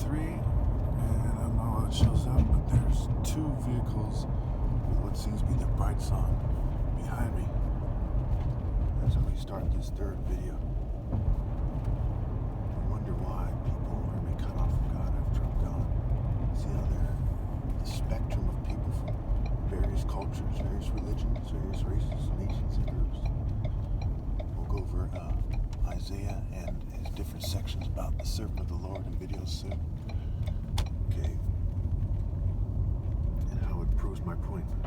23, and I don't know how it shows up, but there's two vehicles with what seems to be the brights on behind me. As we start this third video, I wonder why people are being cut off from God after I'm gone. See how the spectrum of people from various cultures, various religions, various races, nations, and groups. We'll go over Isaiah and his different sections about the servant of the Lord in videos soon. Okay. And how it proves my point. You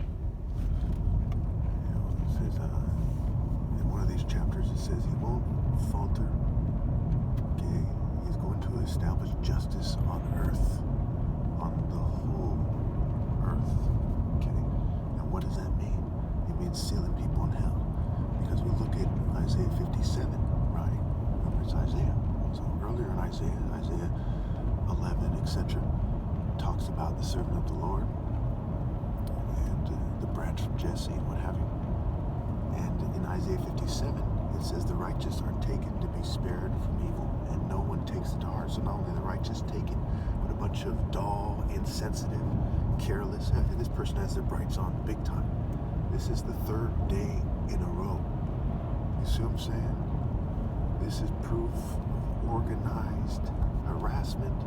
know, it says, in one of these chapters, it says he won't falter. Okay. He's going to establish justice on earth. On the whole earth. Okay. And what does that mean? It means sealing people in hell. Because we look at Isaiah 57, right? Remember, it's Isaiah. So earlier in Isaiah 11, etc., talks about the servant of the Lord and the branch from Jesse and what have you. And in Isaiah 57, it says the righteous are taken to be spared from evil, and no one takes it to heart. So not only the righteous take it, but a bunch of dull, insensitive, careless. And this person has their brights on big time. This is the third day in a row. You see what I'm saying? This is proof of organized harassment,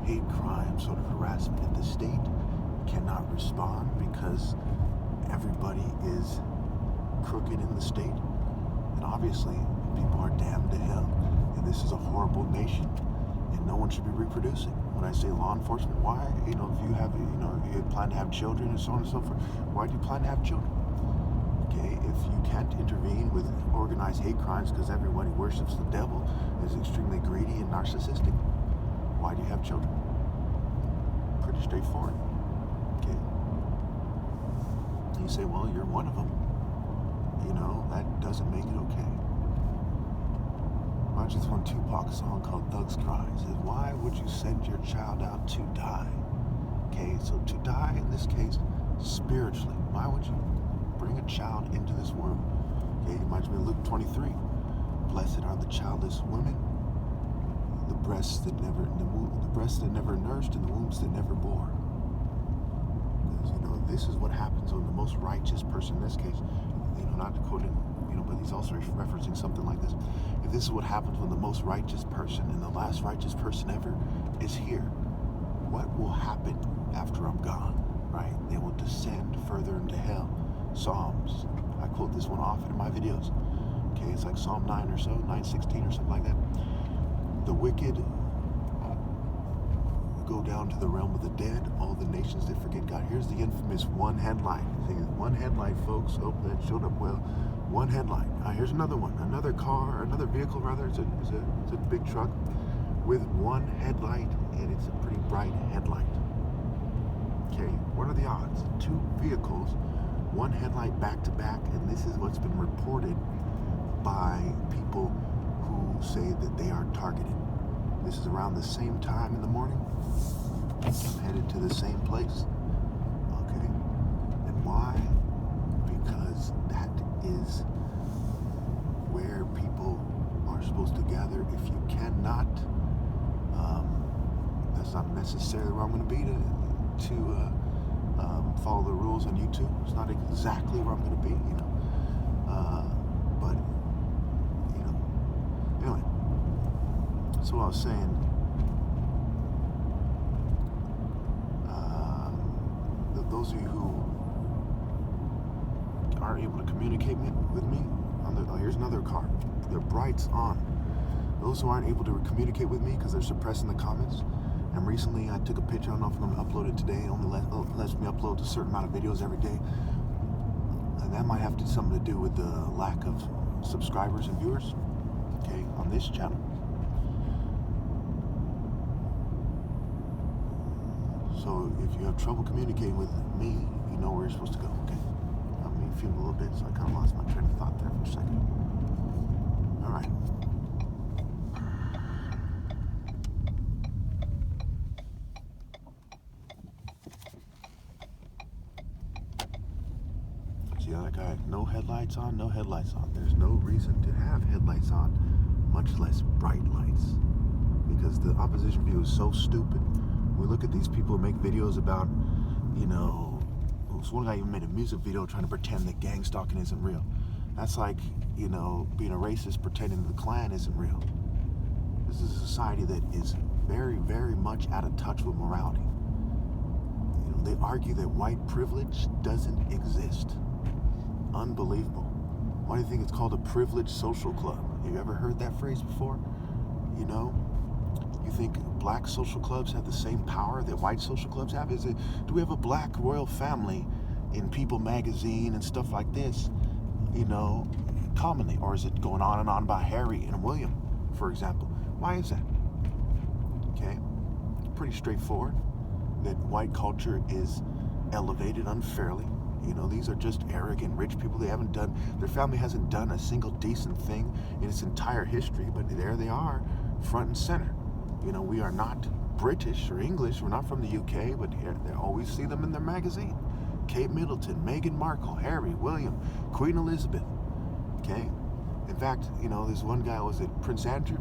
hate crime, sort of harassment. If the state cannot respond because everybody is crooked in the state, then obviously people are damned to hell. And this is a horrible nation, and no one should be reproducing. When I say law enforcement, why? You know, if you have, if you plan to have children and so on and so forth, why do you plan to have children? Okay, if you can't intervene with organized hate crimes because everybody worships the devil, is extremely greedy and narcissistic, why do you have children? Pretty straightforward. Okay. You say, well, you're one of them. You know, that doesn't make it okay. I just one Tupac song called Thug's Cry. It says, why would you send your child out to die? Okay, so to die in this case, spiritually. Why would you bring a child into this world? Okay, it reminds me of Luke 23. Blessed are the childless women, the breasts that never nursed, and the wombs that never bore. Because, this is what happens when the most righteous person, in this case, not to quote it, but he's also referencing something like this. If this is what happens when the most righteous person and the last righteous person ever is here, what will happen after I'm gone, right? They will descend further into hell. Psalms, I quote this one often in my videos. Okay, it's like Psalm 9 or so, 9:16 or something like that. The wicked go down to the realm of the dead, all the nations that forget God. Here's the infamous one headline. One headlight, folks. Oh, that showed up well. One headlight. Here's another one. Another car, another vehicle rather. It's a big truck with one headlight, and it's a pretty bright headlight. Okay, what are the odds? Two vehicles, one headlight back to back, and this is what's been reported by people who say that they are targeted. This is around the same time in the morning. I'm headed to the same place. Okay. And why? Because that is where people are supposed to gather. If you cannot, that's not necessarily where I'm going to be to follow the rules on YouTube. It's not exactly where I'm going to be, but anyway. So I was saying, those of you who aren't able to communicate with me, here's another card. Their brights on. Those who aren't able to communicate with me because they're suppressing the comments. And recently I took a picture. I don't know if I'm going to upload it today. It only lets me upload a certain amount of videos every day. And that might have something to do with the lack of subscribers and viewers, okay, on this channel. So if you have trouble communicating with me, you know where you're supposed to go, okay? I'm fumed a little bit, so I kind of lost my train of thought there for a second. All right. See how that guy, no headlights on, no headlights on. There's no reason to have headlights on, much less bright lights. because the opposition view is so stupid. We look at these people who make videos about, one guy even made a music video trying to pretend that gangstalking isn't real. That's like, being a racist pretending the Klan isn't real. This is a society that is very, very much out of touch with morality. They argue that white privilege doesn't exist. Unbelievable. Why do you think it's called a privileged social club? Have you ever heard that phrase before? You think black social clubs have the same power that white social clubs have? Do we have a black royal family in People magazine and stuff like this, commonly? Or is it going on and on about Harry and William, for example? Why is that? Okay, pretty straightforward. That white culture is elevated unfairly. These are just arrogant rich people. Their family hasn't done a single decent thing in its entire history, but there they are, front and center. We are not British or English. We're not from the UK, but here they always see them in their magazine. Kate Middleton, Meghan Markle, Harry, William, Queen Elizabeth. Okay? In fact, there's one guy, was it Prince Andrew,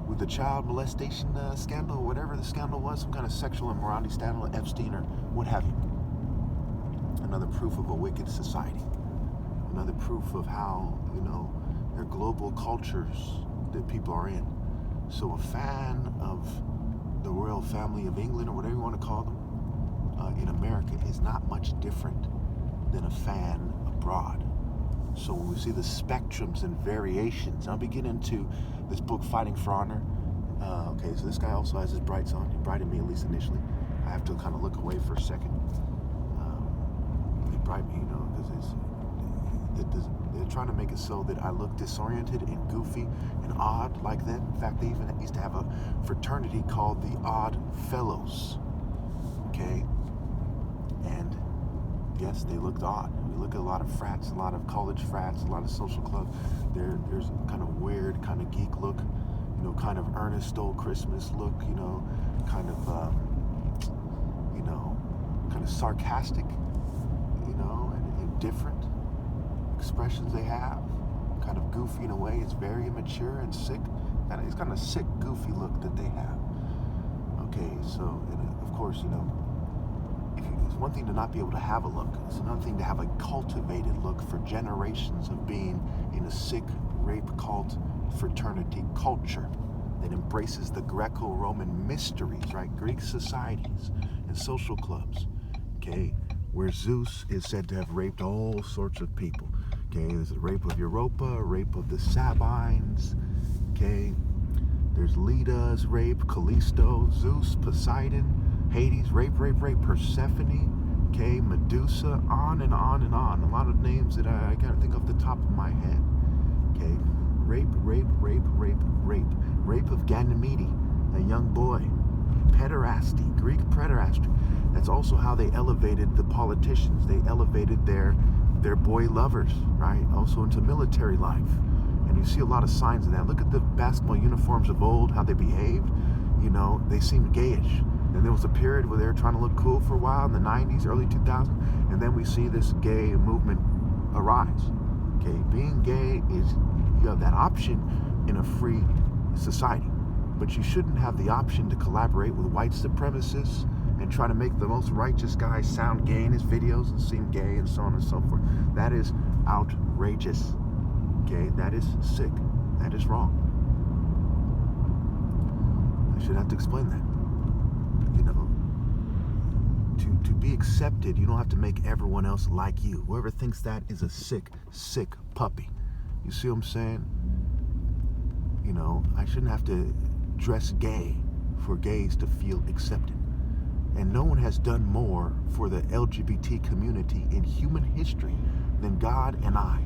with the child molestation scandal, whatever the scandal was, some kind of sexual immorality scandal, Epstein or what have you. Another proof of a wicked society. Another proof of how, their global cultures that people are in. So a fan of the royal family of England, or whatever you want to call them, in America is not much different than a fan abroad. So when we see the spectrums and variations, I'll be getting into this book, Fighting for Honor. So this guy also has his brights on. He brightened me, at least initially. I have to kind of look away for a second. They brighten me, because they're trying to make it so that I look disoriented and goofy and odd like that. In fact, they even used to have a fraternity called the Odd Fellows. Okay? And yes, they looked odd. We look at a lot of frats, a lot of college frats, a lot of social clubs. There's a kind of weird, kind of geek look, kind of Ernest Old Christmas look, kind of, kind of sarcastic, and different expressions they have, kind of goofy in a way. It's very immature and sick. It's kind of sick, goofy look that they have. Okay, so, of course, it's one thing to not be able to have a look. It's another thing to have a cultivated look for generations of being in a sick rape cult fraternity culture that embraces the Greco-Roman mysteries, right? Greek societies and social clubs, okay? Where Zeus is said to have raped all sorts of people, okay? There's the rape of Europa, rape of the Sabines, okay? There's Leda's rape, Callisto, Zeus, Poseidon, Hades, rape, Persephone, okay, Medusa, on and on and on. A lot of names that I can't think off the top of my head, okay? Rape. Rape of Ganymede, a young boy. Pederasty, Greek pederasty. That's also how they elevated the politicians. They elevated their boy lovers, right? Also into military life. And you see a lot of signs of that. Look at the basketball uniforms of old, how they behaved. They seemed gayish. And there was a period where they were trying to look cool for a while in the 90s, early 2000s, and then we see this gay movement arise. Okay, being gay is, you have that option in a free society, but you shouldn't have the option to collaborate with white supremacists and try to make the most righteous guy sound gay in his videos and seem gay and so on and so forth. That is outrageous. Okay, that is sick. That is wrong. I shouldn't have to explain that. To be accepted, you don't have to make everyone else like you. Whoever thinks that is a sick puppy. You see what I'm saying? I shouldn't have to dress gay for gays to feel accepted. And no one has done more for the LGBT community in human history than God and I.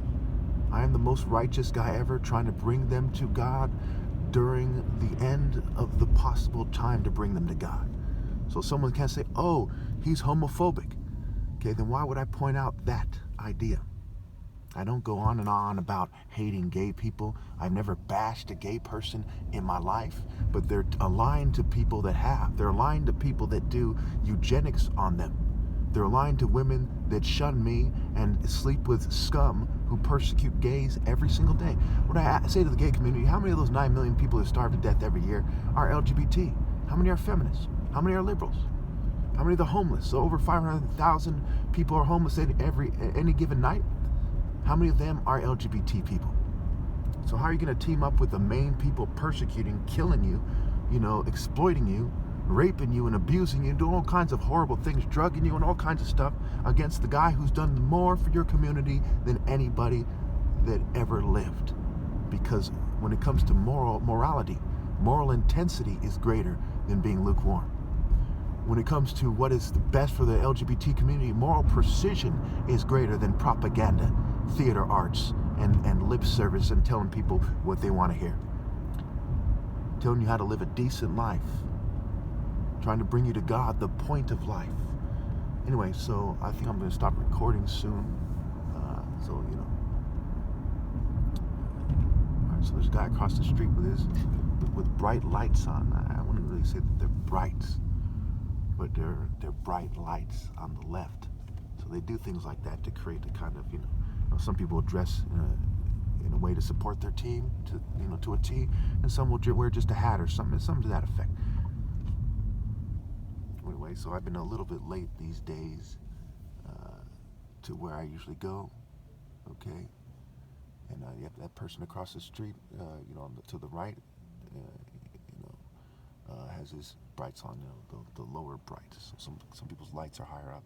I am the most righteous guy ever, trying to bring them to God during the end of the possible time to bring them to God. So someone can't say, oh, he's homophobic. Okay, then why would I point out that idea? I don't go on and on about hating gay people. I've never bashed a gay person in my life, but they're aligned to people that have. They're aligned to people that do eugenics on them. They're aligned to women that shun me and sleep with scum who persecute gays every single day. When I say to the gay community, how many of those 9 million people that starve to death every year are LGBT? How many are feminists? How many are liberals? How many are the homeless? So over 500,000 people are homeless at any given night. How many of them are LGBT people? So how are you going to team up with the main people persecuting, killing you, exploiting you, raping you and abusing you, and doing all kinds of horrible things, drugging you and all kinds of stuff against the guy who's done more for your community than anybody that ever lived? Because when it comes to morality, moral intensity is greater than being lukewarm. When it comes to what is the best for the LGBT community, moral precision is greater than propaganda, theater arts, and lip service and telling people what they want to hear. Telling you how to live a decent life. Trying to bring you to God, the point of life. Anyway, so I think I'm going to stop recording soon. Alright, so there's a guy across the street with bright lights on. I wouldn't really say that they're bright, but they're bright lights on the left. So they do things like that to create a kind of, some people dress in a way to support their team, to a T, and some will wear just a hat or something to that effect. Anyway, so I've been a little bit late these days to where I usually go, okay? And you have that person across the street, to the right, has his brights on, the lower brights. So some people's lights are higher up.